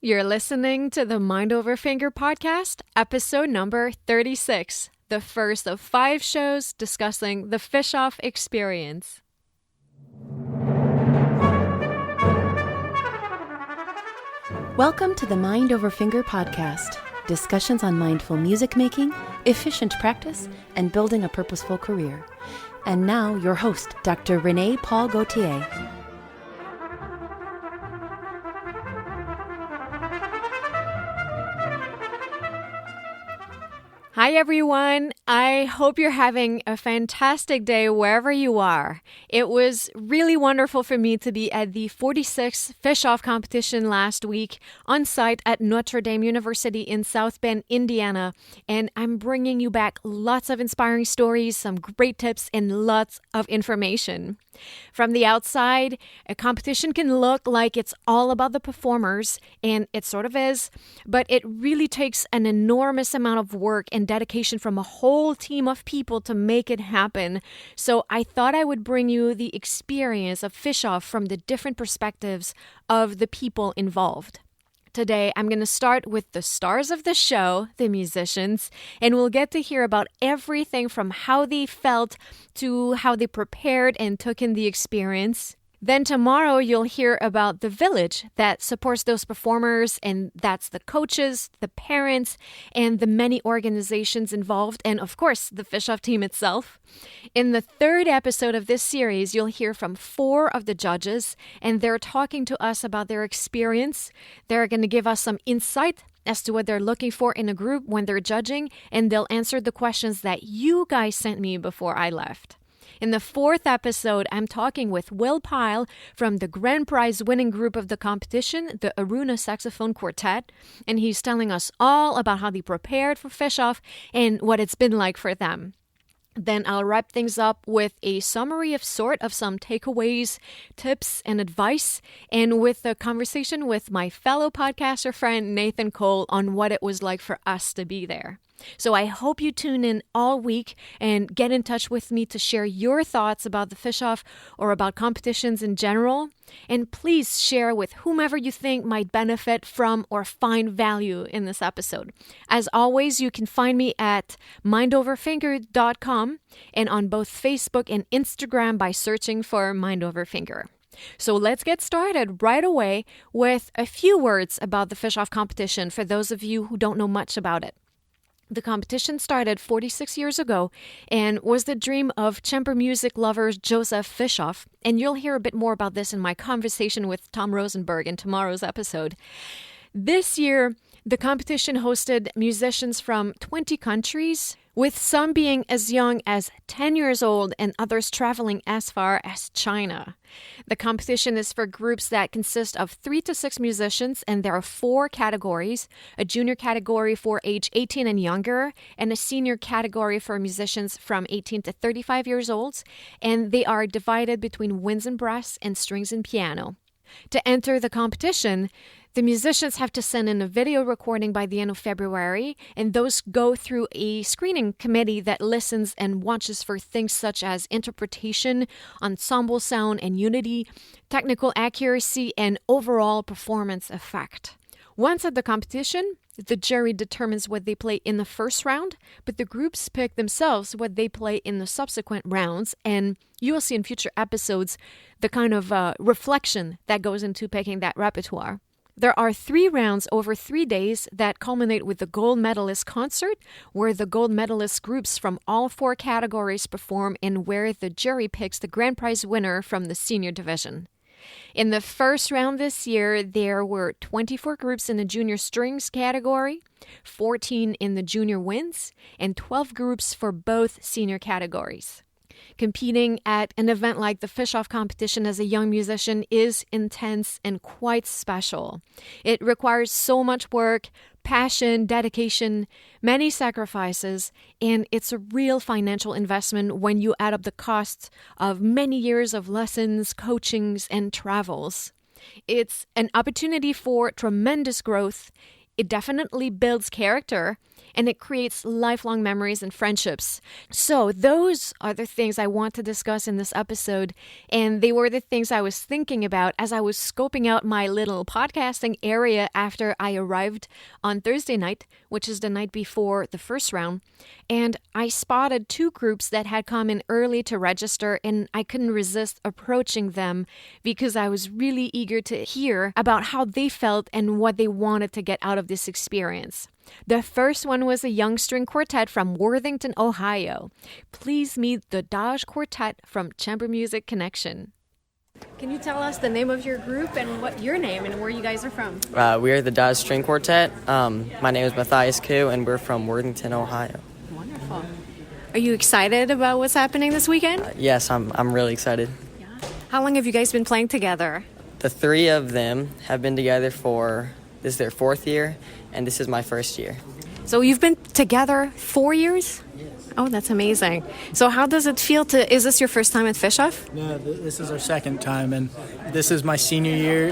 You're listening to the Mind Over Finger podcast, episode number 36, the first of 5 shows discussing the Fischoff experience. Welcome to the Mind Over Finger podcast, discussions on mindful music making, efficient practice, and building a purposeful career. And now, your host, Dr. Renee Paul Gauthier. Hi everyone, I hope you're having a fantastic day wherever you are. It was really wonderful for me to be at the 46th Fischoff competition last week on site at Notre Dame University in South Bend, Indiana, and I'm bringing you back lots of inspiring stories, some great tips, and lots of information. From the outside, a competition can look like it's all about the performers, and it sort of is, but it really takes an enormous amount of work and dedication from a whole team of people to make it happen. So I thought I would bring you the experience of Fischoff from the different perspectives of the people involved. Today, I'm going to start with the stars of the show, the musicians, and we'll get to hear about everything from how they felt to how they prepared and took in the experience. Then tomorrow, you'll hear about the village that supports those performers, and that's the coaches, the parents, and the many organizations involved, and of course, the Fischoff team itself. In the third episode of this series, you'll hear from 4 of the judges, and they're talking to us about their experience. They're going to give us some insight as to what they're looking for in a group when they're judging, and they'll answer the questions that you guys sent me before I left. In the 4th episode, I'm talking with Will Pyle from the grand prize winning group of the competition, the Aruna Saxophone Quartet, and he's telling us all about how they prepared for Fischoff and what it's been like for them. Then I'll wrap things up with a summary of some takeaways, tips, and advice, and with a conversation with my fellow podcaster friend Nathan Cole on what it was like for us to be there. So I hope you tune in all week and get in touch with me to share your thoughts about the Fischoff or about competitions in general. And please share with whomever you think might benefit from or find value in this episode. As always, you can find me at mindoverfinger.com and on both Facebook and Instagram by searching for Mind Over Finger. So let's get started right away with a few words about the Fischoff competition for those of you who don't know much about it. The competition started 46 years ago and was the dream of chamber music lover Joseph Fischoff, and you'll hear a bit more about this in my conversation with Tom Rosenberg in tomorrow's episode. This year, the competition hosted musicians from 20 countries, with some being as young as 10 years old and others traveling as far as China. The competition is for groups that consist of 3 to 6 musicians, and there are 4 categories: a junior category for age 18 and younger, and a senior category for musicians from 18 to 35 years old, and they are divided between winds and brass and strings and piano. To enter the competition, the musicians have to send in a video recording by the end of February, and those go through a screening committee that listens and watches for things such as interpretation, ensemble sound and unity, technical accuracy, and overall performance effect. Once at the competition, the jury determines what they play in the first round, but the groups pick themselves what they play in the subsequent rounds, and you will see in future episodes the kind of reflection that goes into picking that repertoire. There are 3 rounds over 3 days that culminate with the gold medalist concert, where the gold medalist groups from all 4 categories perform and where the jury picks the grand prize winner from the senior division. In the first round this year, there were 24 groups in the junior strings category, 14 in the junior winds, and 12 groups for both senior categories. Competing at an event like the Fischoff competition as a young musician is intense and quite special. It requires so much work, passion, dedication, many sacrifices, and it's a real financial investment when you add up the costs of many years of lessons, coachings, and travels. It's an opportunity for tremendous growth It definitely builds character, and it creates lifelong memories and friendships. So those are the things I want to discuss in this episode, and they were the things I was thinking about as I was scoping out my little podcasting area after I arrived on Thursday night, which is the night before the first round, and I spotted two groups that had come in early to register, and I couldn't resist approaching them because I was really eager to hear about how they felt and what they wanted to get out of this experience. The first one was a young string quartet from Worthington, Ohio. Please meet the Dodge Quartet from Chamber Music Connection. Can you tell us the name of your group and what your name and where you guys are from? We are the Dodge String Quartet. My name is Mathias Koo, and we're from Worthington, Ohio. Wonderful. Are you excited about what's happening this weekend? Yes, I'm really excited. Yeah. How long have you guys been playing together? The three of them have been together this is their fourth year, and this is my first year. So you've been together 4 years? Yes. Oh, that's amazing. So how does it feel is this your first time at Fischoff? No, this is our second time, and this is my senior year.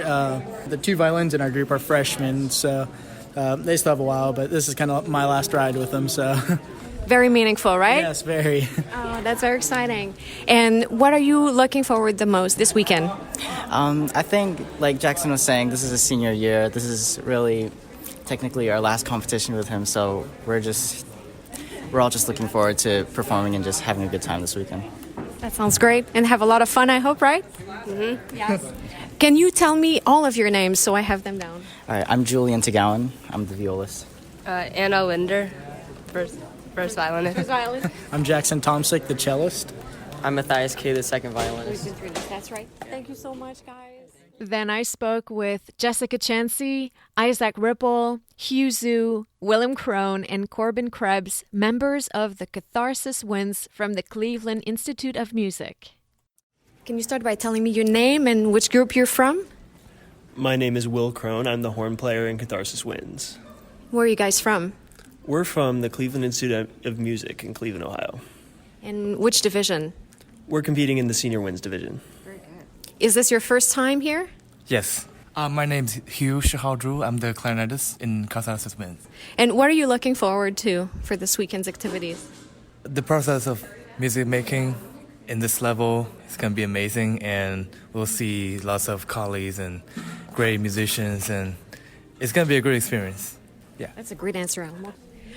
The two violins in our group are freshmen, so they still have a while, but this is kind of my last ride with them, so... Very meaningful, right? Yes, very. Oh, that's very exciting. And what are you looking forward the most this weekend? I think, like Jackson was saying, this is a senior year. This is really technically our last competition with him, so we're all just looking forward to performing and just having a good time this weekend. That sounds great. And have a lot of fun, I hope, right? Mm-hmm. Yes. Can you tell me all of your names so I have them down? All right, I'm Julian Tugaoen. I'm the violist. Anna Linder, first violinist. I'm Jackson Tomsic, the cellist. I'm Mathias Koo, the second violinist. That's right. Thank you so much, guys. Then I spoke with Jessica Chancey, Isaac Ripple, Hugh Zhu, Willem Crone, and Corbin Krebs, members of the Catharsis Winds from the Cleveland Institute of Music. Can you start by telling me your name and which group you're from? My name is Will Crone. I'm the horn player in Catharsis Winds. Where are you guys from? We're from the Cleveland Institute of Music in Cleveland, Ohio. And which division? We're competing in the Senior Winds division. Very good. Is this your first time here? Yes. My name's Shihao Hugh Zhu. I'm the clarinetist in Catharsis Winds. And what are you looking forward to for this weekend's activities? The process of music making in this level is going to be amazing, and we'll see lots of colleagues and great musicians, and it's going to be a great experience. Yeah. That's a great answer, Alma.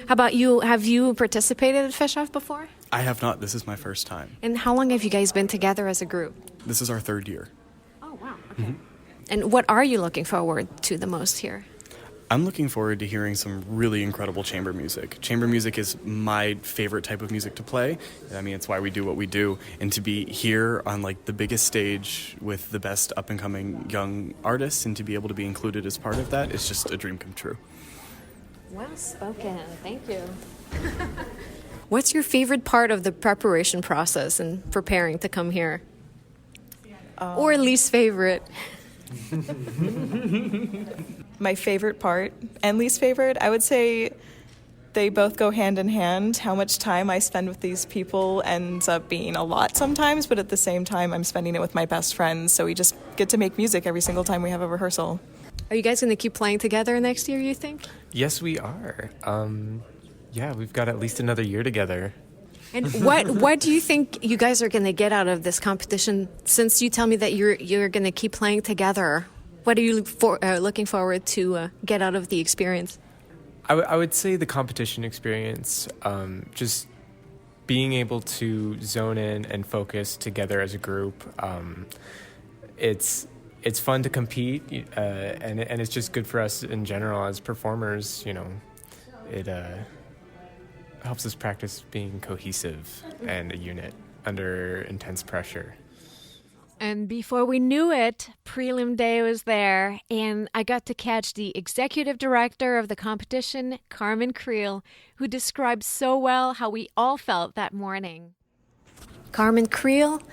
How about you? Have you participated at Fischoff before? I have not. This is my first time. And how long have you guys been together as a group? This is our third year. Oh, wow. Okay. Mm-hmm. And what are you looking forward to the most here? I'm looking forward to hearing some really incredible chamber music. Chamber music is my favorite type of music to play. I mean, it's why we do what we do. And to be here on like the biggest stage with the best up-and-coming young artists and to be able to be included as part of that is just a dream come true. Well spoken. Thank you. What's your favorite part of the preparation process and preparing to come here? Or least favorite? My favorite part and least favorite, I would say they both go hand in hand. How much time I spend with these people ends up being a lot sometimes, but at the same time, I'm spending it with my best friends, so we just get to make music every single time we have a rehearsal. Are you guys going to keep playing together next year, you think? Yes, we are. Yeah, we've got at least another year together. And what do you think you guys are going to get out of this competition? Since you tell me that you're going to keep playing together, what are you looking forward to get out of the experience? I would say the competition experience, just being able to zone in and focus together as a group. It's fun to compete, and it's just good for us in general as performers. You know, it helps us practice being cohesive and a unit under intense pressure. And before we knew it, prelim day was there, and I got to catch the executive director of the competition, Corbin Krebs, who described so well how we all felt that morning. Corbin Krebs,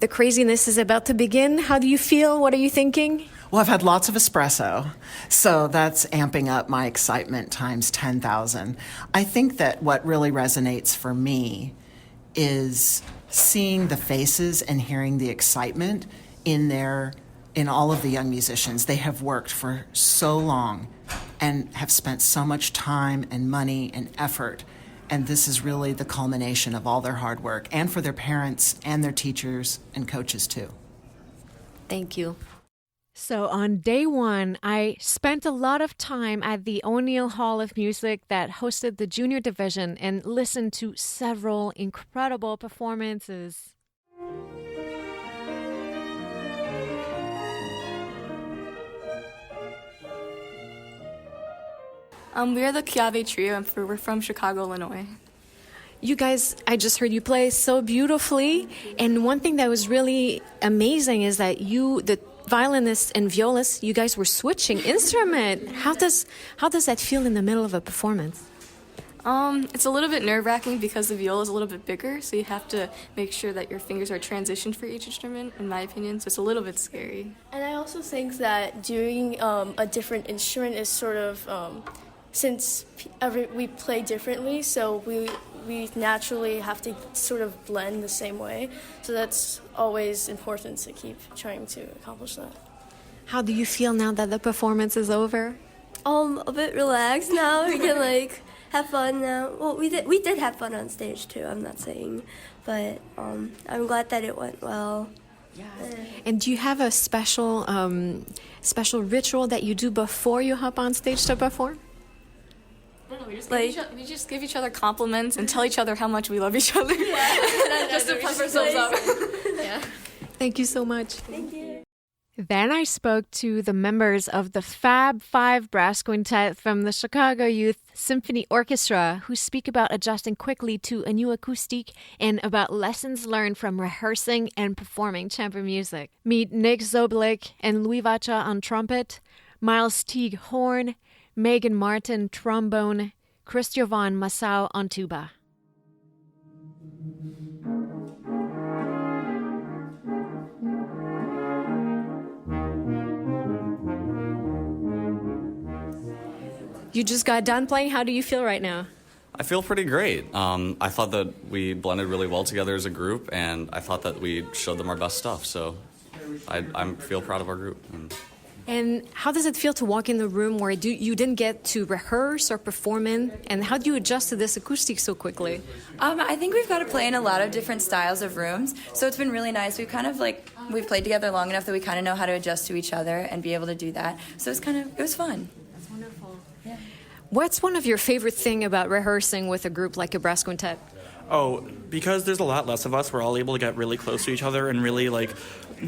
the craziness is about to begin. How do you feel? What are you thinking? Well, I've had lots of espresso, so that's amping up my excitement times 10,000. I think that what really resonates for me is seeing the faces and hearing the excitement in all of the young musicians. They have worked for so long, and have spent so much time and money and effort. And this is really the culmination of all their hard work, and for their parents and their teachers and coaches too. Thank you. So on day one, I spent a lot of time at the O'Neill Hall of Music that hosted the junior division and listened to several incredible performances. We are the Chiave Trio, and we're from Chicago, Illinois. You guys, I just heard you play so beautifully. And one thing that was really amazing is that you, the violinists and violists, you guys were switching instrument. How does that feel in the middle of a performance? It's a little bit nerve-wracking because the viola is a little bit bigger, so you have to make sure that your fingers are transitioned for each instrument, in my opinion, so it's a little bit scary. And I also think that doing a different instrument is sort of, since we play differently, so we naturally have to sort of blend the same way. So that's always important to keep trying to accomplish that. How do you feel now that the performance is over? A bit relaxed now. We can have fun now. Well, we did have fun on stage too. I'm not saying, but I'm glad that it went well. Yeah. And do you have a special ritual that you do before you hop on stage to perform? We just give each other compliments and tell each other how much we love each other. Yeah. Just to pump ourselves up. Yeah. Thank you so much. Thank you. Then I spoke to the members of the Fab Five Brass Quintet from the Chicago Youth Symphony Orchestra, who speak about adjusting quickly to a new acoustic and about lessons learned from rehearsing and performing chamber music. Meet Nick Szoblik and Louis Vacha on trumpet, Miles Teague horn, Megan Martin trombone, Christjovan Massao on tuba. You just got done playing. How do you feel right now? I feel pretty great. I thought that we blended really well together as a group, and I thought that we showed them our best stuff. So I feel proud of our group. And how does it feel to walk in the room where you didn't get to rehearse or perform in? And how do you adjust to this acoustic so quickly? I think we've got to play in a lot of different styles of rooms. So it's been really nice. We've we've played together long enough that we kind of know how to adjust to each other and be able to do that. So it was fun. That's wonderful. Yeah. What's one of your favorite thing about rehearsing with a group like a brass quintet? Oh, because there's a lot less of us, we're all able to get really close to each other and really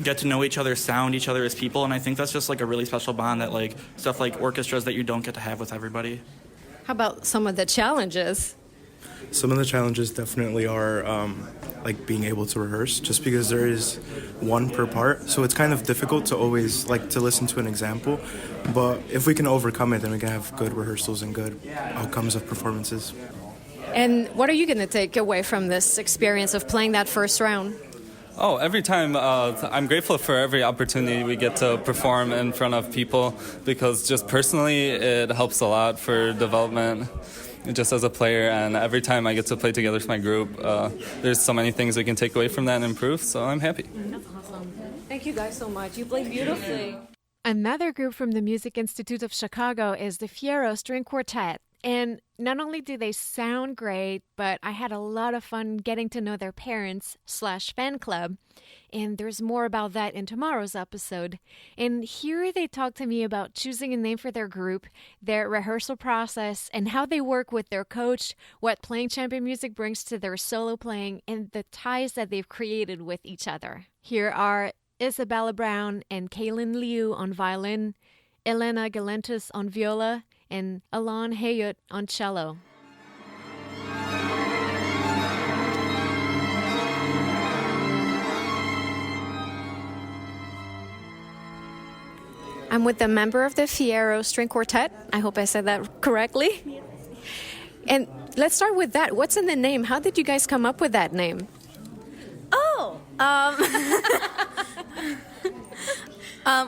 get to know each other's sound, each other as people, and I think that's just a really special bond that stuff like orchestras that you don't get to have with everybody. How about some of the challenges? Some of the challenges definitely are being able to rehearse, just because there is one per part, so it's kind of difficult to always to listen to an example, but if we can overcome it, then we can have good rehearsals and good outcomes of performances. And what are you going to take away from this experience of playing that first round? Oh, every time I'm grateful for every opportunity we get to perform in front of people, because just personally it helps a lot for development just as a player, and every time I get to play together with my group, there's so many things we can take away from that and improve, so I'm happy. That's awesome. Thank you guys so much. You played beautifully. Another group from the Music Institute of Chicago is the Fierro String Quartet. And not only do they sound great, but I had a lot of fun getting to know their parents/fan club. And there's more about that in tomorrow's episode. And here they talk to me about choosing a name for their group, their rehearsal process, and how they work with their coach, what playing champion music brings to their solo playing, and the ties that they've created with each other. Here are Isabella Brown and Kaylin Liu on violin, Elena Galentas on viola, and Alon Hayut on cello. I'm with a member of the Fierro String Quartet. I hope I said that correctly. And let's start with that. What's in the name? How did you guys come up with that name?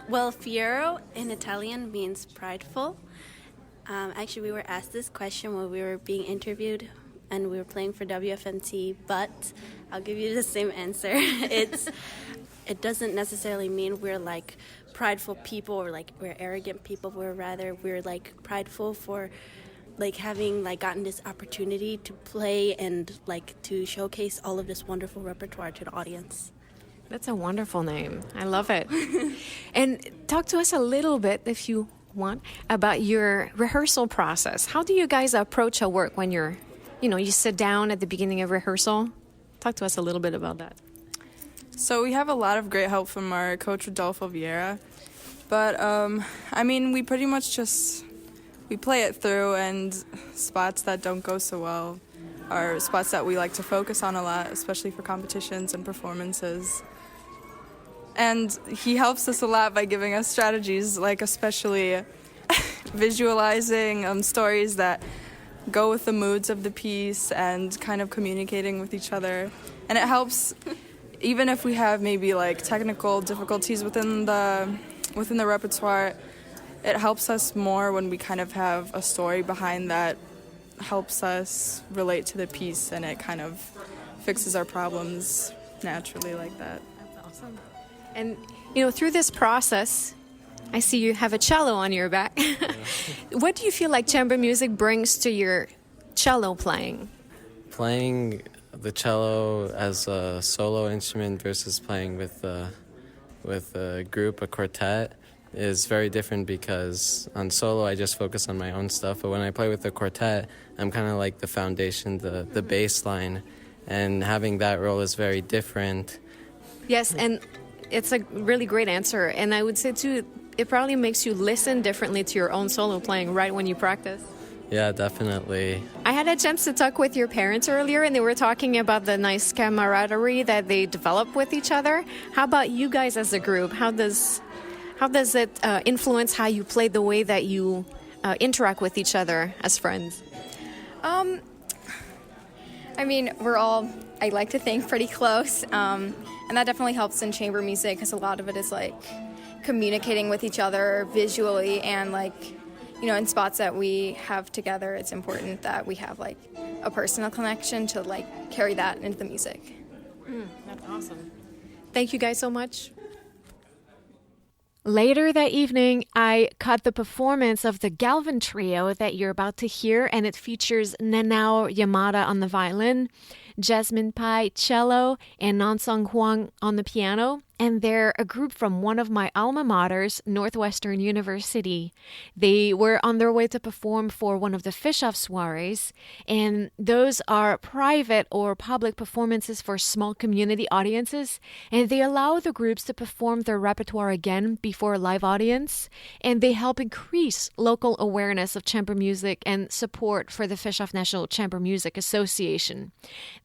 Well, Fiero in Italian means prideful. Actually, we were asked this question when we were being interviewed and we were playing for WFNT, but I'll give you the same answer. it doesn't necessarily mean we're like prideful people or like we're arrogant people. We're like prideful for like having like gotten this opportunity to play and like to showcase all of this wonderful repertoire to the audience. That's a wonderful name. I love it. And talk to us a little bit, if you want, about your rehearsal process. How do you guys approach a work when you sit down at the beginning of rehearsal? Talk to us a little bit about that. So we have a lot of great help from our coach, Rodolfo Vieira. But, we pretty much we play it through, and spots that don't go so well are spots that we like to focus on a lot, especially for competitions and performances. And he helps us a lot by giving us strategies, like especially visualizing stories that go with the moods of the piece and kind of communicating with each other. And it helps, even if we have maybe like technical difficulties within the repertoire, it helps us more when we kind of have a story behind that helps us relate to the piece, and it kind of fixes our problems naturally like that. That's awesome. And, through this process, I see you have a cello on your back. What do you feel like chamber music brings to your cello playing? Playing the cello as a solo instrument versus playing with a group, a quartet, is very different because on solo I just focus on my own stuff, but when I play with the quartet, I'm kind of like the foundation, the bass line, and having that role is very different. Yes, and it's a really great answer, and I would say too, it probably makes you listen differently to your own solo playing right when you practice. Yeah, definitely. I had a chance to talk with your parents earlier, and they were talking about the nice camaraderie that they develop with each other. How about you guys as a group? How does it influence how you play, the way that you interact with each other as friends? We're all, I like to think, pretty close. And that definitely helps in chamber music because a lot of it is like communicating with each other visually, and in spots that we have together, it's important that we have like a personal connection to like carry that into the music. That's awesome. Thank you guys so much. Later that evening, I caught the performance of the Galvin Trio that you're about to hear, and it features Nanao Yamada on the violin, Jasmine Pai cello, and Nansong Huang on the piano. And they're a group from one of my alma maters, Northwestern University. They were on their way to perform for one of the Fischoff soirees, and those are private or public performances for small community audiences, and they allow the groups to perform their repertoire again before a live audience, and they help increase local awareness of chamber music and support for the Fischoff National Chamber Music Association.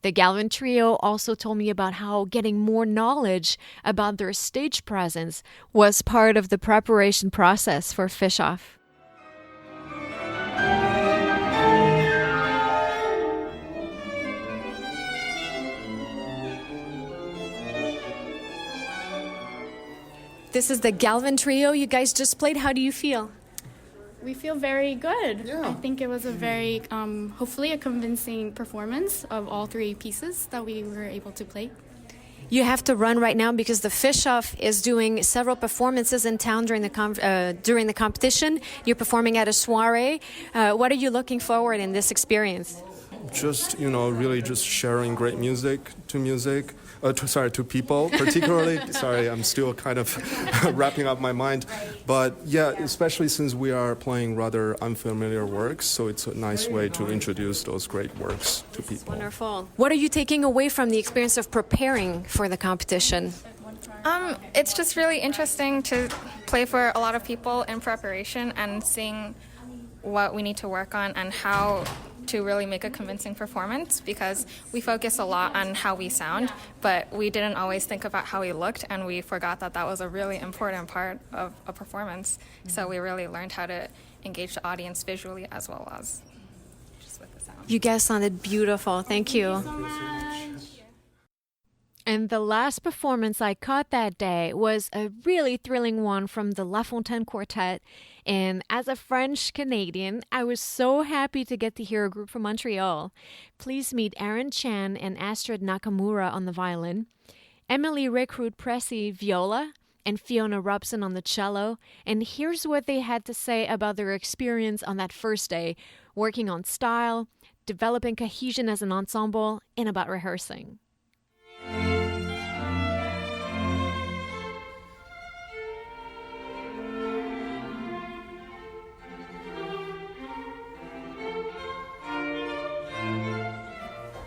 The Galvin Trio also told me about how getting more knowledge about their stage presence was part of the preparation process for Fischoff. This is the Galvin Trio you guys just played. How do you feel? We feel very good. Yeah. I think it was a very, hopefully a convincing performance of all three pieces that we were able to play. You have to run right now because the Fischoff is doing several performances in town during the competition. You're performing at a soiree. What are you looking forward in this experience? Just, really just sharing great music to people, particularly. Sorry, I'm still kind of wrapping up my mind. But yeah, especially since we are playing rather unfamiliar works, so it's a nice way to introduce those great works to people. Wonderful. What are you taking away from the experience of preparing for the competition? It's just really interesting to play for a lot of people in preparation and seeing what we need to work on and how to really make a convincing performance, because we focus a lot on how we sound, but we didn't always think about how we looked, and we forgot that was a really important part of a performance. So we really learned how to engage the audience visually as well as just with the sound. You guys sounded beautiful. Thank you. Thank you so much. And the last performance I caught that day was a really thrilling one from the La Fontaine Quartet. And as a French-Canadian, I was so happy to get to hear a group from Montreal. Please meet Aaron Chan and Astrid Nakamura on the violin. Emily Recruit-Pressey viola, and Fiona Robson on the cello. And here's what they had to say about their experience on that first day, working on style, developing cohesion as an ensemble, and about rehearsing.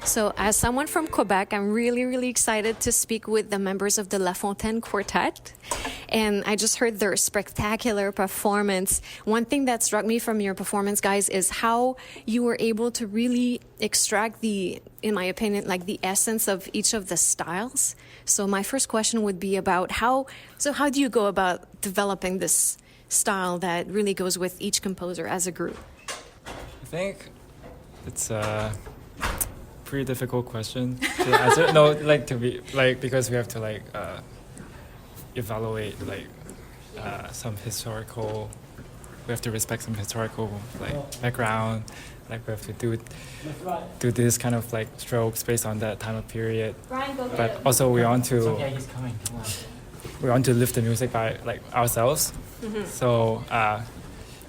So as someone from Quebec, I'm really excited to speak with the members of the La Fontaine Quartet. And I just heard their spectacular performance. One thing that struck me from your performance, guys, is how you were able to really extract in my opinion, like the essence of each of the styles. So my first question would be about how do you go about developing this style that really goes with each composer as a group? I think it's pretty difficult question to answer. No, because we have to evaluate some historical. We have to respect some historical background. We have to do this kind of strokes based on that time of period. But also we want to live the music by ourselves. Mm-hmm. So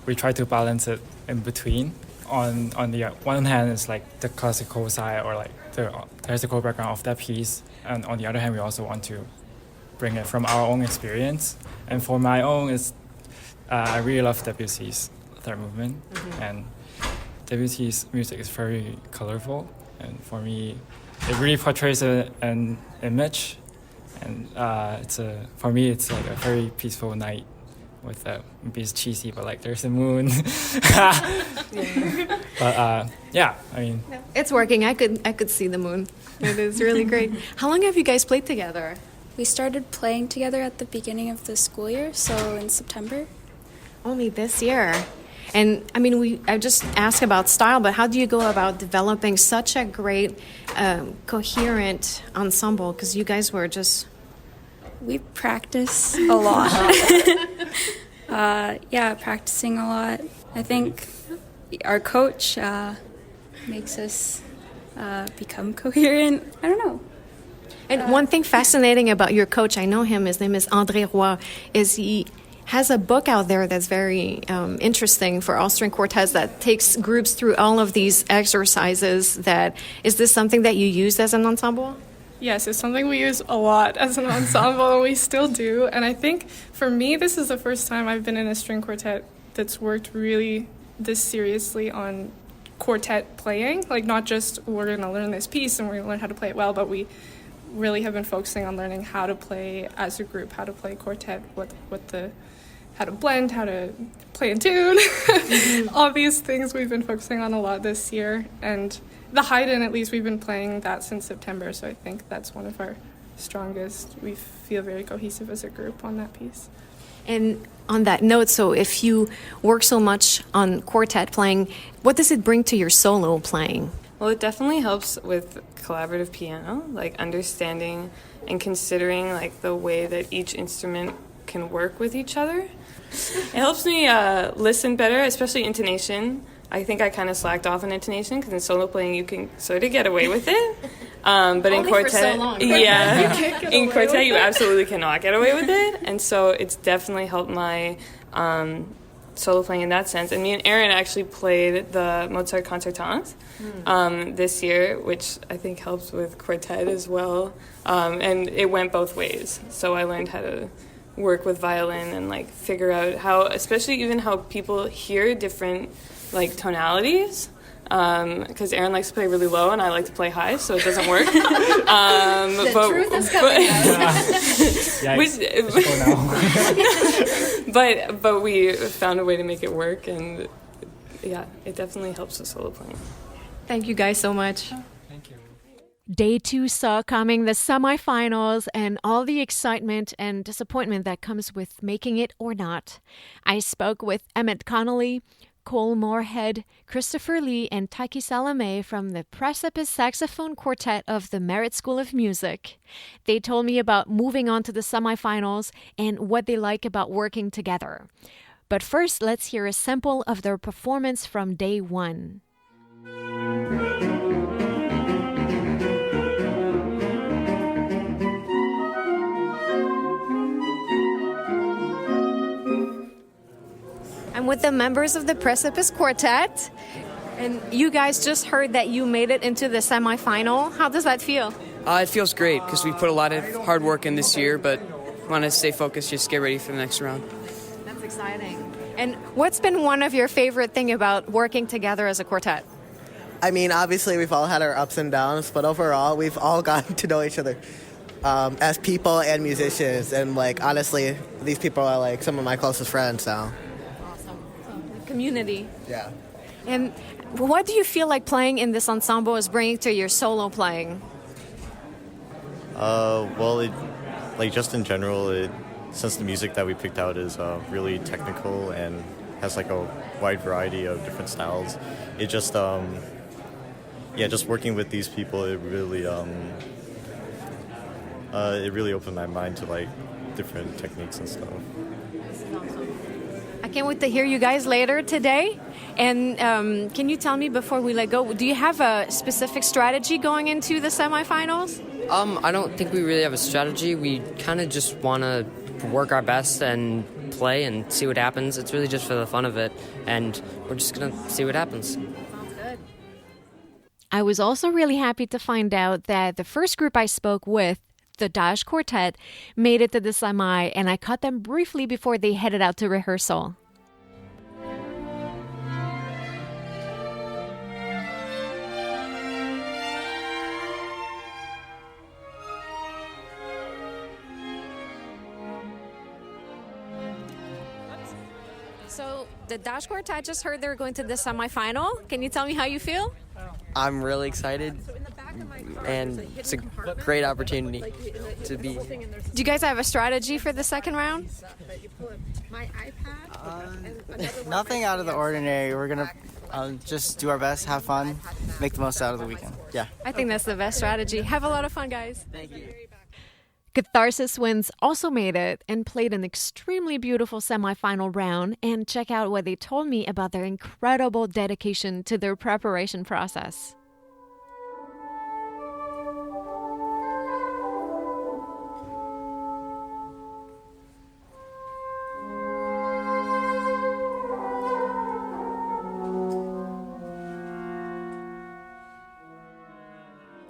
we try to balance it in between. On the one hand, it's the classical side or the classical background of that piece, and on the other hand, we also want to bring it from our own experience. And for my own, I really love Debussy's Third Movement, mm-hmm. and Debussy's music is very colorful, and for me, it really portrays an image, and for me, it's a very peaceful night. With maybe it's cheesy, but there's a moon. But yeah, I mean, it's working. I could see the moon. It is really great. How long have you guys played together? We started playing together at the beginning of the school year, so in September. Only this year. And I mean, I just asked about style, but how do you go about developing such a great, coherent ensemble? Because you guys were just... We practice a lot. Practicing a lot. I think our coach makes us become coherent. I don't know. And one thing fascinating about your coach, I know him, his name is André Roy, is he has a book out there that's very interesting for all-string quartets that takes groups through all of these exercises. Is this something that you use as an ensemble? Yes, it's something we use a lot as an ensemble, and we still do. And I think, for me, this is the first time I've been in a string quartet that's worked really this seriously on quartet playing. Not just, we're going to learn this piece and we're going to learn how to play it well, but we really have been focusing on learning how to play as a group, how to play quartet, how to blend, how to play in tune. Mm-hmm. All these things we've been focusing on a lot this year. And the Haydn, at least, we've been playing that since September, so I think that's one of our strongest. We feel very cohesive as a group on that piece. And on that note, so if you work so much on quartet playing, what does it bring to your solo playing? Well, it definitely helps with collaborative piano, understanding and considering the way that each instrument can work with each other. It helps me listen better, especially intonation. I think I kind of slacked off on intonation because in solo playing you can sort of get away with it, but in quartet, for so long. In quartet you absolutely cannot get away with it, and so it's definitely helped my solo playing in that sense. And me and Erin actually played the Mozart Concertants this year, which I think helps with quartet as well, and it went both ways. So I learned how to work with violin and figure out how, especially even how people hear different tonalities, because Erin likes to play really low and I like to play high, so it doesn't work. The truth is coming out. But we found a way to make it work, and yeah, it definitely helps with solo playing. Thank you guys so much. Thank you. Day 2 saw coming the semifinals and all the excitement and disappointment that comes with making it or not. I spoke with Emmett Connolly, Cole Moorhead, Christopher Lee, and Taiki Salome from the Precipice Saxophone Quartet of the Merit School of Music. They told me about moving on to the semifinals and what they like about working together. But first, let's hear a sample of their performance from day 1. with the members of the Precipice Quartet. And you guys just heard that you made it into the semifinal. How does that feel? It feels great because we put a lot of hard work in this year, but want to stay focused, just get ready for the next round. That's exciting. And what's been one of your favorite thing about working together as a quartet? I mean, obviously we've all had our ups and downs, but overall we've all gotten to know each other as people and musicians. And like honestly, these people are like some of my closest friends now. Awesome. Community. Yeah. And what do you feel like playing in this ensemble is bringing to your solo playing? Well, just in general, since the music that we picked out is really technical and has like a wide variety of different styles, it just just working with these people, it really opened my mind to like different techniques and stuff. I can't wait to hear you guys later today. And can you tell me before we let go, do you have a specific strategy going into the semifinals? I don't think we really have a strategy. We kind of just want to work our best and play and see what happens. It's really just for the fun of it, and we're just going to see what happens. Sounds good. I was also really happy to find out that the first group I spoke with, the Dash Quartet, made it to the semi, and I caught them briefly before they headed out to rehearsal. So the Dash Quartet just heard they're going to the semifinal. Can you tell me how you feel? I'm really excited, and it's a great opportunity to be. Do you guys have a strategy for the second round? Nothing out of the ordinary. We're going to just do our best, have fun, make the most out of the weekend. Yeah. I think that's the best strategy. Have a lot of fun, guys. Thank you. Catharsis Winds also made it and played an extremely beautiful semifinal round, and check out what they told me about their incredible dedication to their preparation process.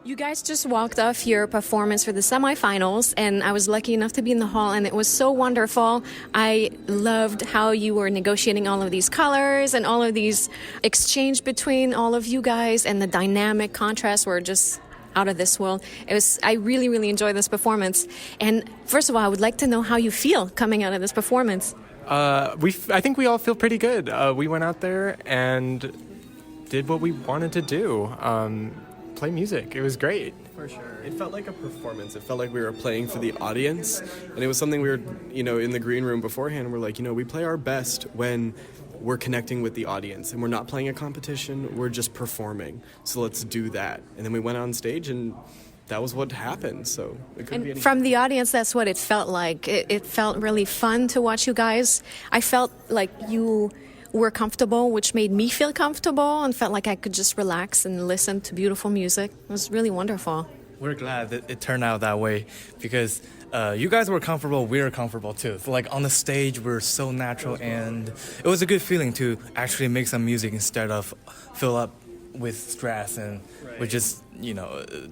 You guys just walked off your performance for the semifinals, and I was lucky enough to be in the hall, and it was so wonderful. I loved how you were negotiating all of these colors and all of these exchange between all of you guys, and the dynamic contrasts were just out of this world. I really, really enjoyed this performance. And first of all, I would like to know how you feel coming out of this performance. I think we all feel pretty good. We went out there and did what we wanted to do. Play music. It was great. For sure. It felt like a performance. It felt like we were playing for the audience. And it was something we were, in the green room beforehand. We're like, we play our best when we're connecting with the audience. And we're not playing a competition. We're just performing. So let's do that. And then we went on stage, and that was what happened. So it couldn't be any. From the audience, that's what it felt like. It felt really fun to watch you guys. I felt like you were comfortable, which made me feel comfortable, and felt like I could just relax and listen to beautiful music. It was really wonderful. We're glad that it turned out that way, because you guys were comfortable, we were comfortable too. So, like on the stage, we're so natural, and it was a good feeling to actually make some music instead of fill up with stress, and which is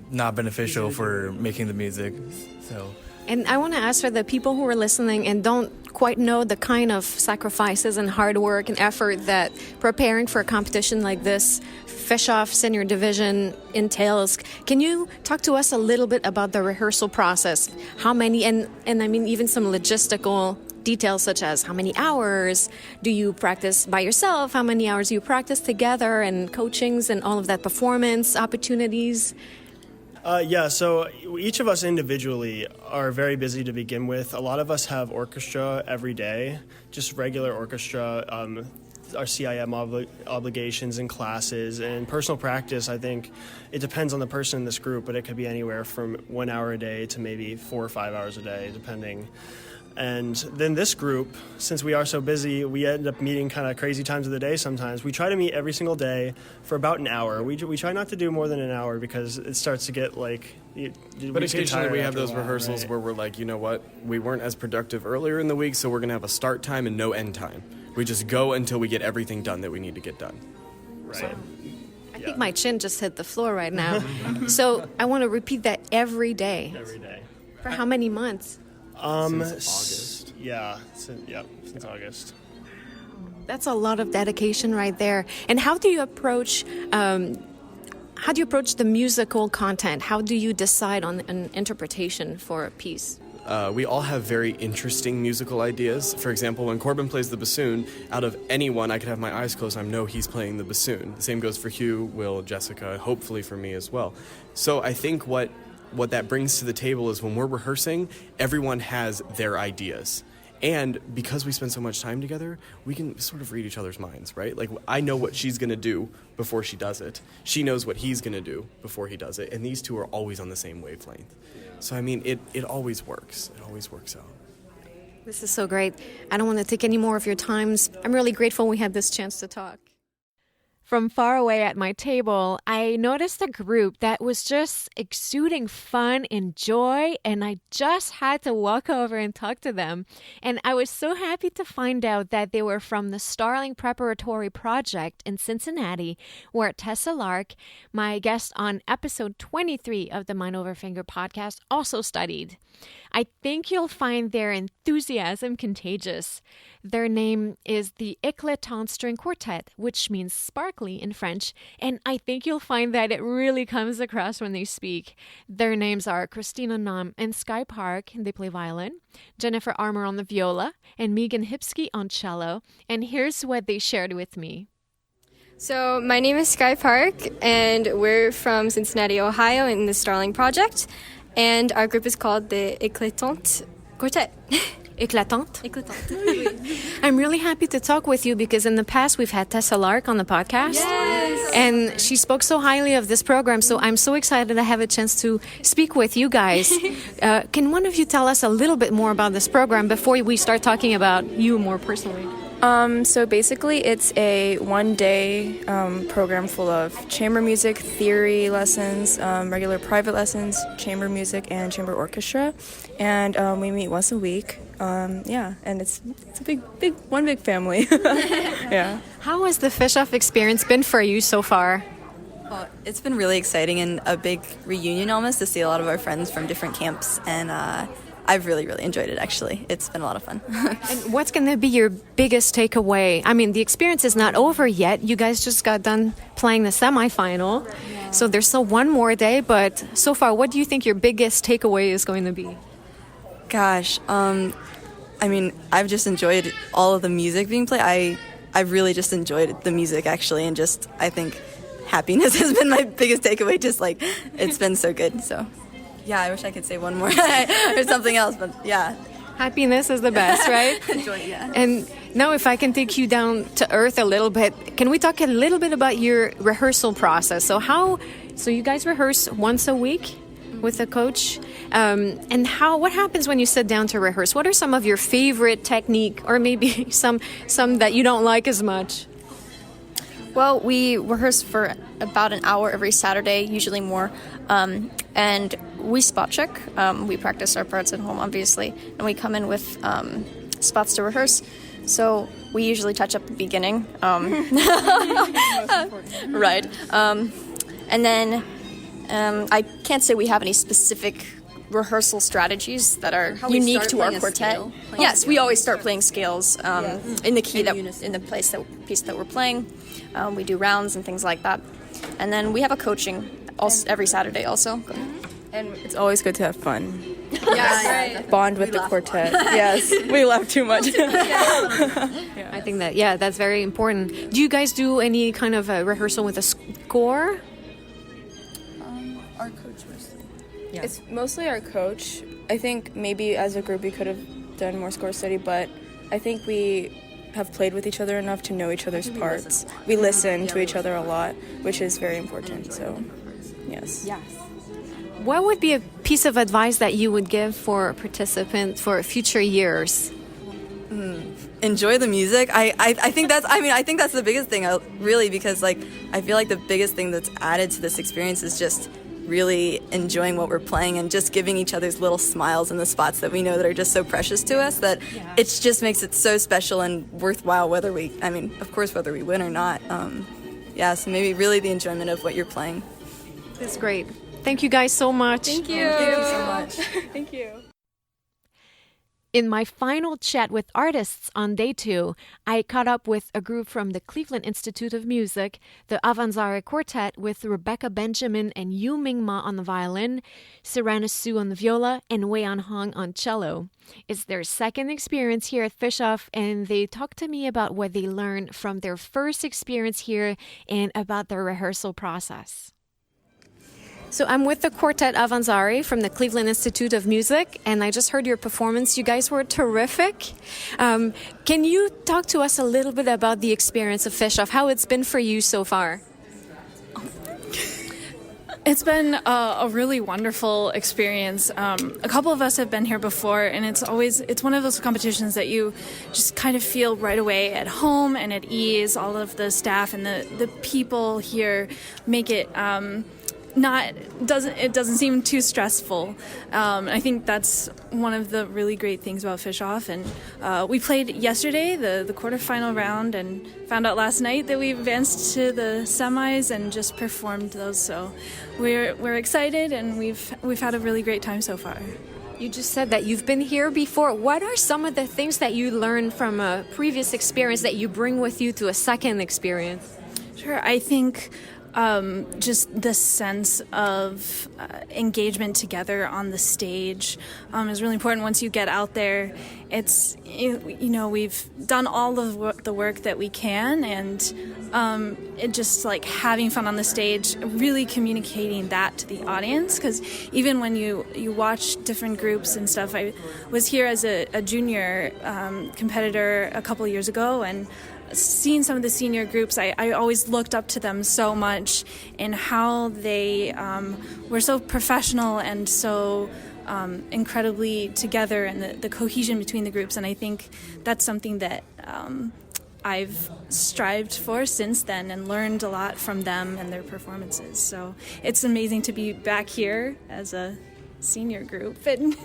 not beneficial for making the music. So. And I want to ask for the people who are listening and don't quite know the kind of sacrifices and hard work and effort that preparing for a competition like this, Fischoff Senior Division, entails. Can you talk to us a little bit about the rehearsal process? How many, and I mean even some logistical details such as how many hours do you practice by yourself? How many hours do you practice together, and coachings and all of that, performance opportunities? So each of us individually are very busy to begin with. A lot of us have orchestra every day, just regular orchestra, our CIM obligations and classes, and personal practice. I think it depends on the person in this group, but it could be anywhere from 1 hour a day to maybe 4 or 5 hours a day, depending. And then this group, since we are so busy, we end up meeting kind of crazy times of the day sometimes. We try to meet every single day for about an hour. We try not to do more than an hour because it starts to get like... But occasionally we have those rehearsals where we're like, you know what, we weren't as productive earlier in the week, so we're going to have a start time and no end time. We just go until we get everything done that we need to get done. Right. I think my chin just hit the floor right now. So I want to repeat that every day. Every day. For how many months? Since August. Since August. That's a lot of dedication right there. And how do you approach the musical content? How do you decide on an interpretation for a piece? We all have very interesting musical ideas. For example, when Corbin plays the bassoon, out of anyone, I could have my eyes closed, I know he's playing the bassoon. The same goes for Hugh, Will, Jessica, hopefully for me as well. So I think what that brings to the table is when we're rehearsing, everyone has their ideas. And because we spend so much time together, we can sort of read each other's minds, right? Like, I know what she's going to do before she does it. She knows what he's going to do before he does it. And these two are always on the same wavelength. So, I mean, it always works. It always works out. This is so great. I don't want to take any more of your time. I'm really grateful we had this chance to talk. From far away at my table, I noticed a group that was just exuding fun and joy, and I just had to walk over and talk to them. And I was so happy to find out that they were from the Starling Preparatory Project in Cincinnati, where Tessa Lark, my guest on episode 23 of the Mind Over Finger podcast, also studied. I think you'll find their enthusiasm contagious. Their name is the Éclatant String Quartet, which means sparkly in French, and I think you'll find that it really comes across when they speak. Their names are Christina Nam and Sky Park, and they play violin, Jennifer Armour on the viola, and Megan Hipsky on cello, and here's what they shared with me. So my name is Sky Park, and we're from Cincinnati, Ohio, in the Starling Project, and our group is called the Éclatant Quartet. Éclatante? I'm really happy to talk with you because in the past we've had Tessa Lark on the podcast. Yes! And she spoke so highly of this program, so I'm so excited to have a chance to speak with you guys. Can one of you tell us a little bit more about this program before we start talking about you more personally? So basically it's a one-day program full of chamber music, theory lessons, regular private lessons, chamber music, and chamber orchestra. And we meet once a week. And it's a big family. Yeah. How has the Fischoff experience been for you so far? Well, it's been really exciting and a big reunion almost to see a lot of our friends from different camps, and I've really enjoyed it, actually. It's been a lot of fun. And what's going to be your biggest takeaway? I mean, the experience is not over yet. You guys just got done playing the semifinal, so there's still one more day, but so far, what do you think your biggest takeaway is going to be? Gosh, I mean, I've just enjoyed all of the music being played. I've really just enjoyed the music, actually, and just, I think, happiness has been my biggest takeaway. Just, like, it's been so good, so. Yeah, I wish I could say one more or something else, but yeah. Happiness is the best, right? Joy, yeah. And now if I can take you down to earth a little bit, can we talk a little bit about your rehearsal process? So you guys rehearse once a week with a coach? And what happens when you sit down to rehearse? What are some of your favorite technique, or maybe some that you don't like as much? Well, we rehearse for about an hour every Saturday, usually more, and we spot check. We practice our parts at home, obviously, and we come in with spots to rehearse. So we usually touch up the beginning, right? And then I can't say we have any specific rehearsal strategies that are unique to our quartet. Yes, we always start playing scales in the key in the piece that we're playing. We do rounds and things like that, and then we have a coaching every Saturday also. And it's always good to have fun. Yes. Bond with the quartet. Yes, we laugh too much. I think that's very important. Do you guys do any kind of rehearsal with a score? Our coach mostly. Yeah. It's mostly our coach. I think maybe as a group we could have done more score study, but I think we have played with each other enough to know each other's parts. We listen to each other a lot, which is very important. So, yes. What would be a piece of advice that you would give for a participant for future years? Enjoy the music. I think that's the biggest thing, really, because like I feel like the biggest thing that's added to this experience is just really enjoying what we're playing and just giving each other's little smiles in the spots that we know that are just so precious to us, that it just makes it so special and worthwhile whether we win or not. So maybe really the enjoyment of what you're playing. That's great. Thank you guys so much. Thank you. Thank you so much. Thank you. In my final chat with artists on day 2, I caught up with a group from the Cleveland Institute of Music, the Avanzare Quartet with Rebecca Benjamin and Yu Ming Ma on the violin, Serena Su on the viola, and Wei-An Hong on cello. It's their second experience here at Fischoff, and they talked to me about what they learned from their first experience here and about their rehearsal process. So I'm with the Quartet Avanzare from the Cleveland Institute of Music, and I just heard your performance. You guys were terrific. Can you talk to us a little bit about the experience of Fischoff, how it's been for you so far? It's been a really wonderful experience. A couple of us have been here before, and it's one of those competitions that you just kind of feel right away at home and at ease. All of the staff and the people here make it it doesn't seem too stressful. I think that's one of the really great things about Fischoff. And we played yesterday the quarterfinal round, and found out last night that we advanced to the semis and just performed those. So we're excited, and we've had a really great time so far. You just said that you've been here before. What are some of the things that you learned from a previous experience that you bring with you to a second experience? Sure, I think just the sense of engagement together on the stage is really important. Once you get out there, it's, we've done all of the work that we can, and it just like having fun on the stage, really communicating that to the audience. Because even when you watch different groups and stuff, I was here as a junior competitor a couple years ago, and seeing some of the senior groups, I always looked up to them so much in how they were so professional and so incredibly together, and the cohesion between the groups. And I think that's something that I've strived for since then, and learned a lot from them and their performances. So it's amazing to be back here as a senior group and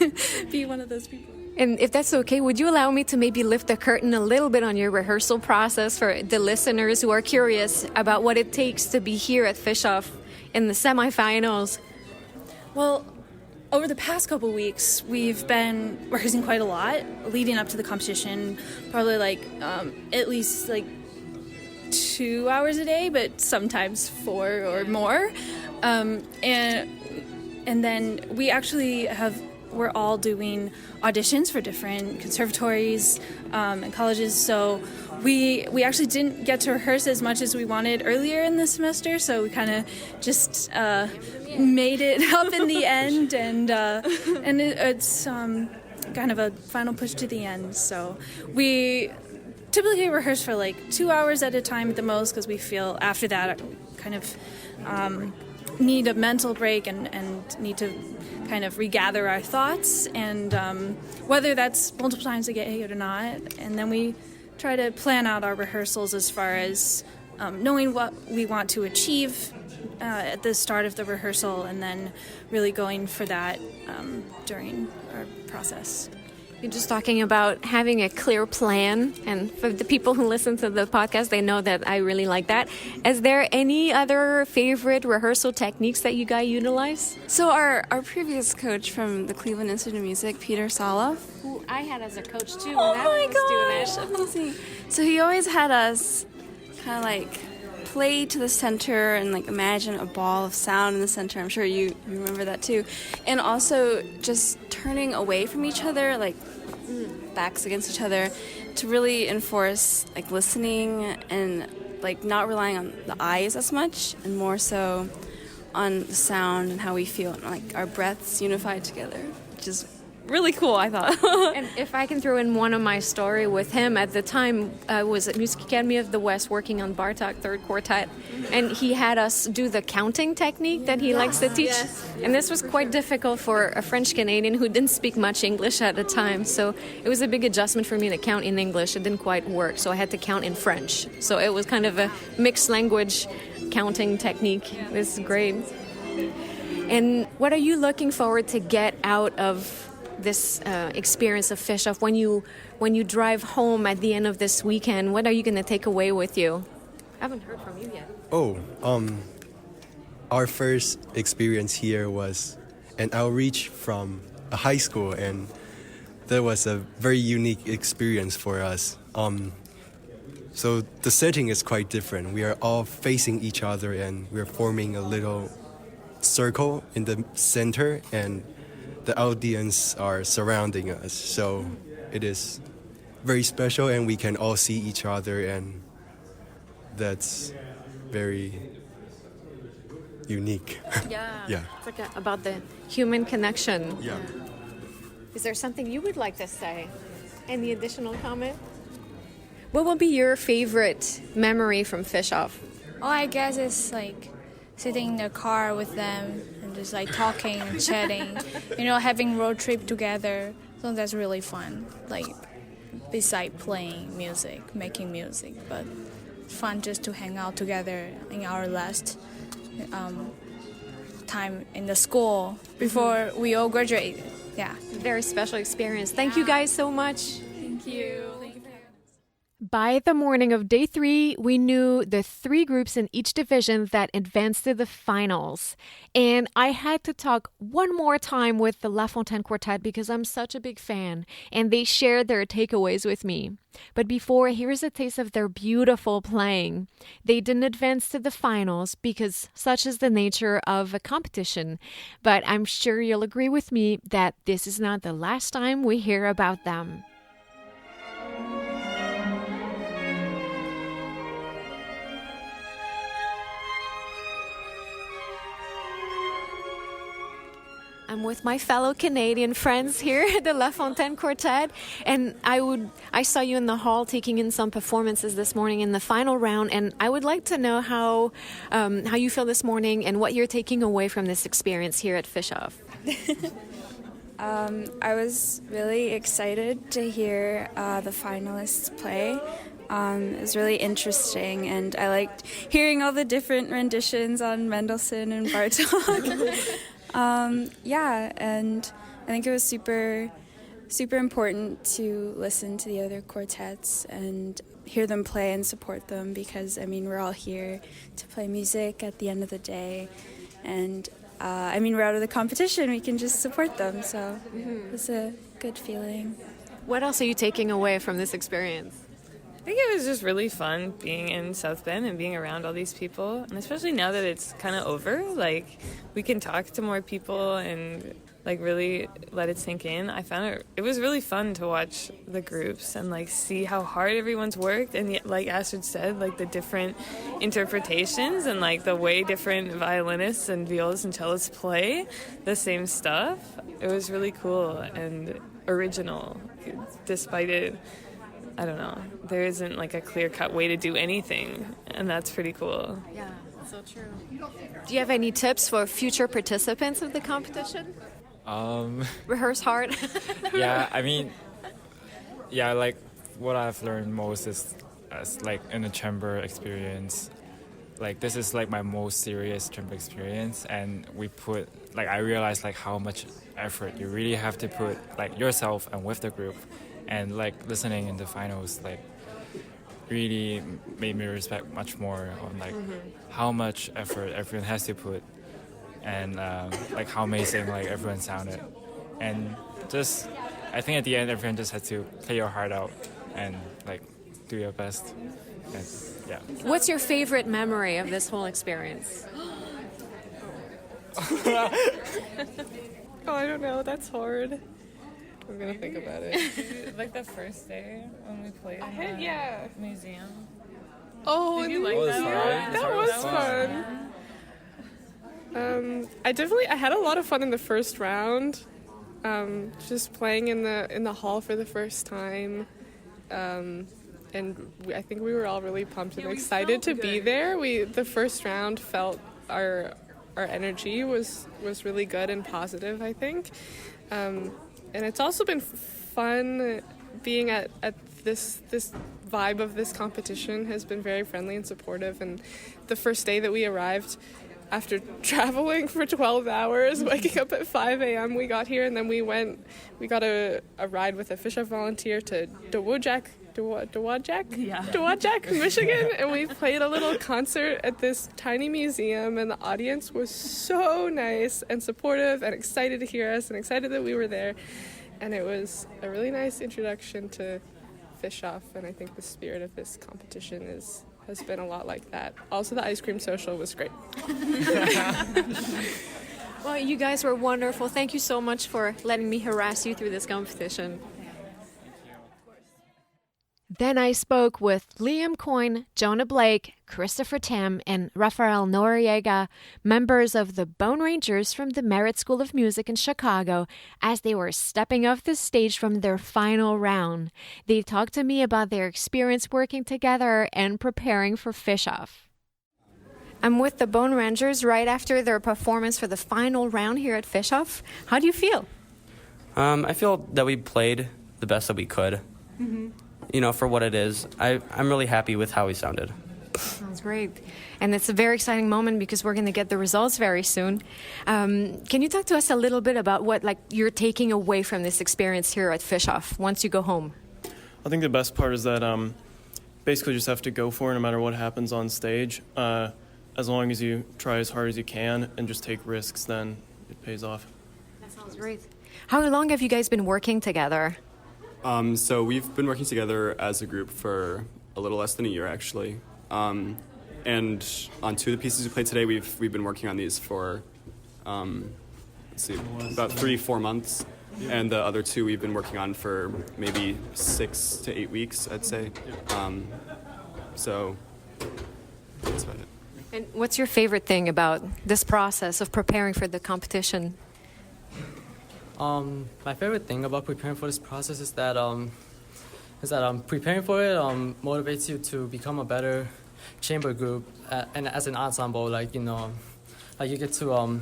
be one of those people. And if that's okay, would you allow me to maybe lift the curtain a little bit on your rehearsal process for the listeners who are curious about what it takes to be here at Fischoff in the semifinals? Well, over the past couple weeks, we've been rehearsing quite a lot leading up to the competition, probably at least 2 hours a day, but sometimes 4 or more. And then we actually we're all doing auditions for different conservatories and colleges, so we actually didn't get to rehearse as much as we wanted earlier in the semester, so we kind of just made it up in the end, and it's kind of a final push to the end. So we typically rehearse for 2 hours at a time at the most, because we feel after that kind of need a mental break and need to kind of regather our thoughts, and whether that's multiple times a day or not. And then we try to plan out our rehearsals as far as knowing what we want to achieve at the start of the rehearsal, and then really going for that during our process. You're just talking about having a clear plan, and for the people who listen to the podcast, they know that I really like that. Is there any other favorite rehearsal techniques that you guys utilize? So our previous coach from the Cleveland Institute of Music, Peter Sala, who I had as a coach too. Oh my gosh, amazing. So he always had us kind of play to the center and imagine a ball of sound in the center. I'm sure you remember that too. And also just turning away from each other, backs against each other, to really enforce listening and not relying on the eyes as much, and more so on the sound and how we feel, and our breaths unified together, which is really cool, I thought. And if I can throw in one of my story with him, at the time I was at Music Academy of the West working on Bartók Third Quartet, and he had us do the counting technique that he likes to teach. Yes. And this was quite difficult for a French Canadian who didn't speak much English at the time, so it was a big adjustment for me to count in English. It didn't quite work, so I had to count in French. So it was kind of a mixed language counting technique. This is great. And what are you looking forward to get out of this experience of Fischoff? When you drive home at the end of this weekend, what are you going to take away with you? I haven't heard from you yet. Our first experience here was an outreach from a high school, and that was a very unique experience for us. So the setting is quite different. We are all facing each other, and we're forming a little circle in the center, and the audience are surrounding us. So it is very special, and we can all see each other, and that's very unique. Yeah. It's like about the human connection. Yeah. Is there something you would like to say? Any additional comment? What will be your favorite memory from Fischoff? Oh, I guess it's like sitting in the car with them and just like talking, chatting, having road trip together. So that's really fun. Like, beside playing music, making music, but fun just to hang out together in our last time in the school before we all graduate. Yeah. Very special experience. Thank you guys so much. Thank you. By the morning of day 3, we knew the 3 groups in each division that advanced to the finals. And I had to talk one more time with the La Fontaine Quartet because I'm such a big fan, and they shared their takeaways with me. But before, here's a taste of their beautiful playing. They didn't advance to the finals because such is the nature of a competition. But I'm sure you'll agree with me that this is not the last time we hear about them. I'm with my fellow Canadian friends here at the La Fontaine Quartet, and I saw you in the hall taking in some performances this morning in the final round, and I would like to know how you feel this morning and what you're taking away from this experience here at Fischoff. I was really excited to hear the finalists play. It was really interesting, and I liked hearing all the different renditions on Mendelssohn and Bartók. And I think it was super important to listen to the other quartets and hear them play and support them because, we're all here to play music at the end of the day. And, we're out of the competition. We can just support them. So it was a good feeling. What else are you taking away from this experience? I think it was just really fun being in South Bend and being around all these people, and especially now that it's kind of over, like, we can talk to more people and, like, really let it sink in. I found it was really fun to watch the groups and, like, see how hard everyone's worked, and yet, like Astrid said, like, the different interpretations and, like, the way different violinists and violas and cellists play the same stuff. It was really cool and original, despite it. I don't know. There isn't like a clear-cut way to do anything, and that's pretty cool. Yeah, that's so true. Do you have any tips for future participants of the competition? Rehearse hard. Like what I've learned most is like in a chamber experience. Like this is like my most serious chamber experience, and I realized like how much effort you really have to put like yourself and with the group. And like listening in the finals, like really made me respect much more on like how much effort everyone has to put, and like how amazing like everyone sounded, and just I think at the end everyone just had to play your heart out and like do your best. And, yeah. What's your favorite memory of this whole experience? I don't know. That's hard. I'm gonna think about it. Like the first day when we played in the museum. Oh, did you like that? That was fun. I had a lot of fun in the first round. Just playing in the hall for the first time, and I think we were all really pumped and excited to be there. The first round felt our energy was really good and positive, I think. And it's also been fun being at this vibe of this competition has been very friendly and supportive. And the first day that we arrived, after traveling for 12 hours, waking up at 5 a.m., we got here, and then we got a ride with a Fischoff volunteer to Dowagiac, Michigan, and we played a little concert at this tiny museum, and the audience was so nice and supportive and excited to hear us and excited that we were there. And it was a really nice introduction to Fischoff, and I think the spirit of this competition has been a lot like that. Also, the ice cream social was great. Well, you guys were wonderful. Thank you so much for letting me harass you through this competition. Then I spoke with Willem Crone, Jonah Blake, Christopher Tim, and Rafael Noriega, members of the Bone Rangers from the Merit School of Music in Chicago, as they were stepping off the stage from their final round. They talked to me about their experience working together and preparing for Fischoff. I'm with the Bone Rangers right after their performance for the final round here at Fischoff. How do you feel? I feel that we played the best that we could. Mm-hmm. You know, for what it is. I'm really happy with how we sounded. Sounds great. And it's a very exciting moment because we're going to get the results very soon. Can you talk to us a little bit about what you're taking away from this experience here at Fischoff once you go home? I think the best part is that basically just have to go for it no matter what happens on stage. As long as you try as hard as you can and just take risks, then it pays off. That sounds great. How long have you guys been working together? So we've been working together as a group for a little less than a year, actually. And on two of the pieces we played today, we've been working on these for, about 3-4 months. And the other two we've been working on for maybe 6 to 8 weeks, I'd say. So that's about it. And what's your favorite thing about this process of preparing for the competition? My favorite thing about preparing for this process is that preparing for it motivates you to become a better chamber group and as an ensemble. You get to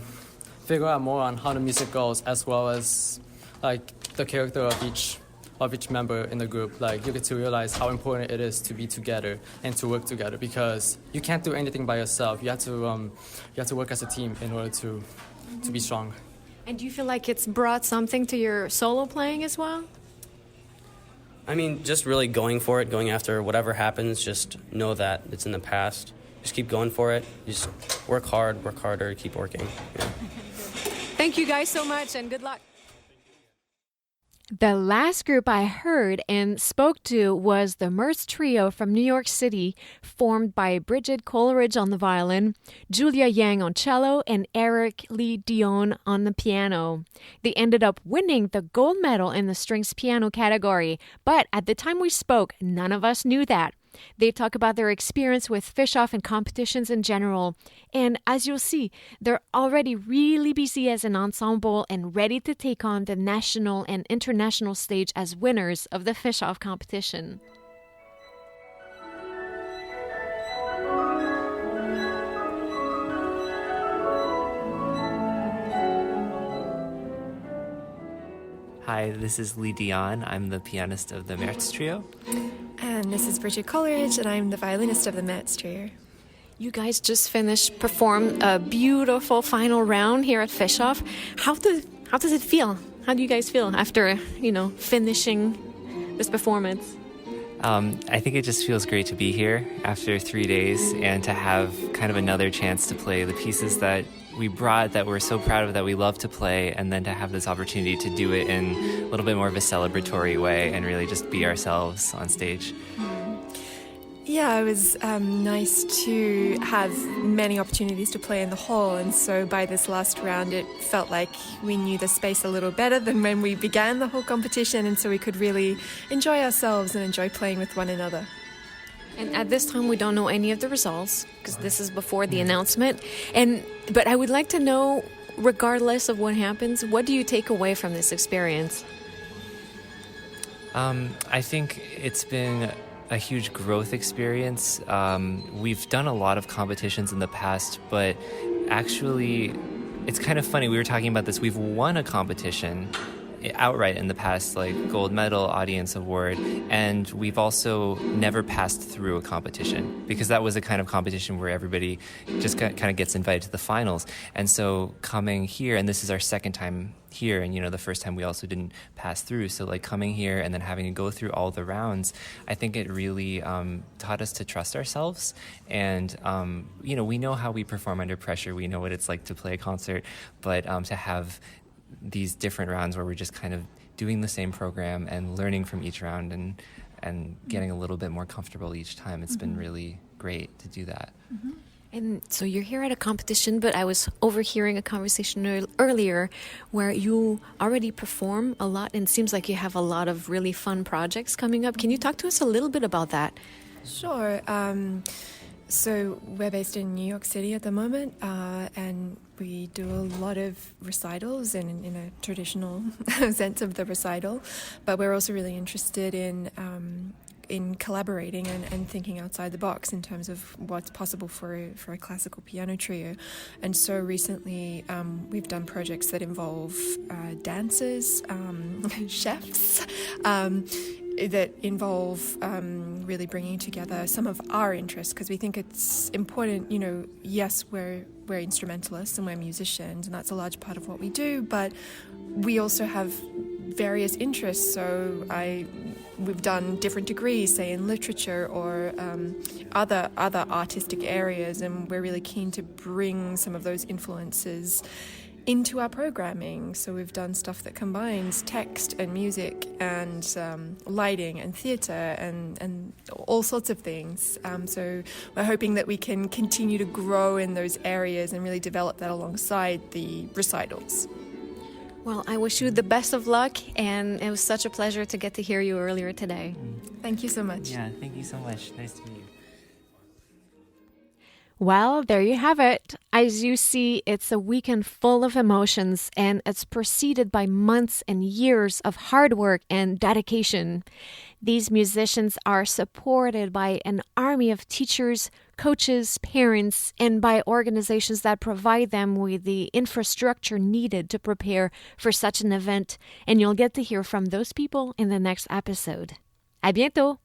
figure out more on how the music goes, as well as the character of each member in the group. You get to realize how important it is to be together and to work together, because you can't do anything by yourself. You have to work as a team in order to be strong. And do you feel like it's brought something to your solo playing as well? I mean, just really going for it, going after whatever happens, just know that it's in the past. Just keep going for it. Just work harder, keep working. Yeah. Thank you guys so much, and good luck. The last group I heard and spoke to was the Mertz Trio from New York City, formed by Bridget Coleridge on the violin, Julia Yang on cello, and Eric Lee Dion on the piano. They ended up winning the gold medal in the strings piano category, but at the time we spoke, none of us knew that. They talk about their experience with Fischoff and competitions in general. And as you'll see, they're already really busy as an ensemble and ready to take on the national and international stage as winners of the Fischoff competition. Hi, this is Lee Dion. I'm the pianist of the Mertz Trio. And this is Bridget Coleridge, and I'm the violinist of the Mertz Trio. You guys just performed a beautiful final round here at Fischoff. How does it feel? How do you guys feel after, finishing this performance? I think it just feels great to be here after 3 days and to have kind of another chance to play the pieces that we brought, that we're so proud of, that we love to play, and then to have this opportunity to do it in a little bit more of a celebratory way and really just be ourselves on stage. Yeah, it was nice to have many opportunities to play in the hall, and so by this last round it felt like we knew the space a little better than when we began the whole competition, and so we could really enjoy ourselves and enjoy playing with one another. And at this time, we don't know any of the results because this is before the announcement. But I would like to know, regardless of what happens, what do you take away from this experience? I think it's been a huge growth experience. We've done a lot of competitions in the past, but actually, it's kind of funny. We were talking about this. We've won a competition outright in the past, like gold medal, audience award, and we've also never passed through a competition because that was a kind of competition where everybody just kind of gets invited to the finals. And so coming here, and this is our second time here, and the first time we also didn't pass through, so like coming here and then having to go through all the rounds, I think it really taught us to trust ourselves. And we know how we perform under pressure, we know what it's like to play a concert, but to have these different rounds where we're just kind of doing the same program and learning from each round and getting a little bit more comfortable each time, it's been really great to do that. And so you're here at a competition, but I was overhearing a conversation earlier where you already perform a lot, and it seems like you have a lot of really fun projects coming up. Can you talk to us a little bit about that? Sure. So we're based in New York City at the moment, and we do a lot of recitals in a traditional sense of the recital, but we're also really interested in collaborating and thinking outside the box in terms of what's possible for a classical piano trio. And so recently we've done projects that involve dancers, chefs, that involve really bringing together some of our interests, because we think it's important, yes, we're instrumentalists and we're musicians, and that's a large part of what we do, but we also have various interests. So we've done different degrees, say in literature or other artistic areas, and we're really keen to bring some of those influences into our programming. So we've done stuff that combines text and music and lighting and theatre and all sorts of things. So we're hoping that we can continue to grow in those areas and really develop that alongside the recitals. Well, I wish you the best of luck, and it was such a pleasure to get to hear you earlier today. Thank you so much. Yeah, thank you so much. Nice to meet you. Well, there you have it. As you see, it's a weekend full of emotions, and it's preceded by months and years of hard work and dedication. These musicians are supported by an army of teachers, coaches, parents, and by organizations that provide them with the infrastructure needed to prepare for such an event. And you'll get to hear from those people in the next episode. À bientôt!